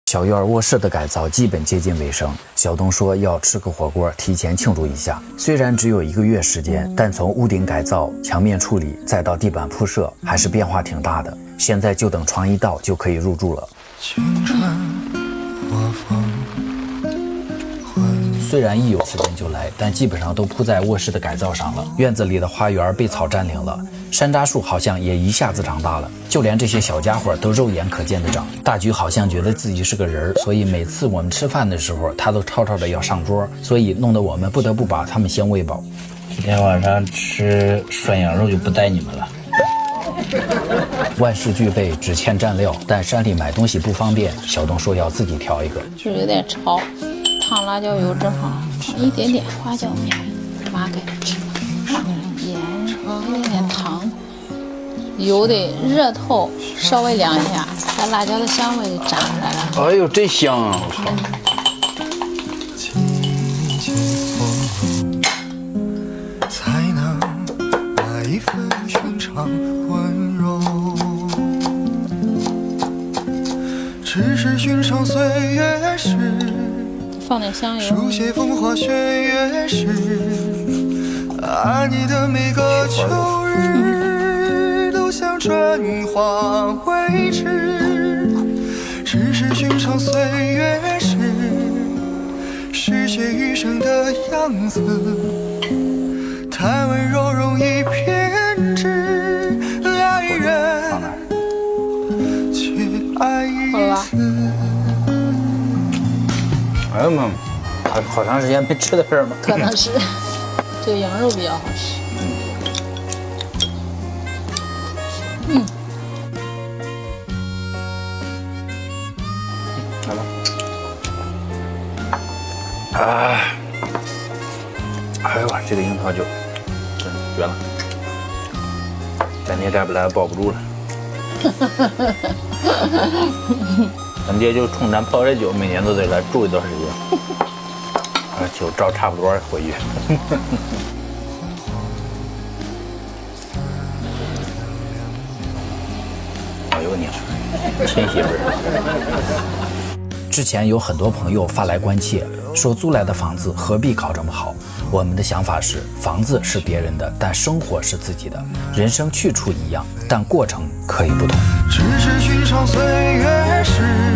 小院卧室的改造基本接近尾声，小东说要吃个火锅，提前庆祝一下。虽然只有1个月时间，但从屋顶改造、墙面处理，再到地板铺设，还是变化挺大的。现在就等床一到就可以入住了。虽然一有时间就来，但基本上都扑在卧室的改造上了。院子里的花园被草占领了，山楂树好像也一下子长大了，就连这些小家伙都肉眼可见的长。大橘好像觉得自己是个人，所以每次我们吃饭的时候，他都吵吵的要上桌，所以弄得我们不得不把他们先喂饱。今天晚上吃涮羊肉就不带你们了。万事俱备，只欠蘸料，但山里买东西不方便，小东说要自己调一个，就是有点稠。烫辣椒油正好，一点点花椒面，挖开吃，盐，一点点糖，油得热透，稍微凉一下，把辣椒的香味炸出来了。哎呦，真香啊！我靠！才能那一份寻常温柔，只是寻常岁月时。放点香油，书写风花雪月时，爱你的每个秋日都像春花未知，只是寻常岁月时，是些余生的样子，太温柔容易偏执，爱人却爱一次。哎呀妈，好长时间没吃的份儿吗？可能是这个羊肉比较好吃。来吧。啊！哎呦，这个樱桃酒真绝了，咱爹再不来抱不住了。咱爹就冲咱泡这酒，每年都得来住一段时间。酒照差不多回去。哎呦我娘，亲媳妇儿！之前有很多朋友发来关切，说租来的房子何必搞这么好？我们的想法是，房子是别人的，但生活是自己的。人生去处一样，但过程可以不同。只是寻常岁月时。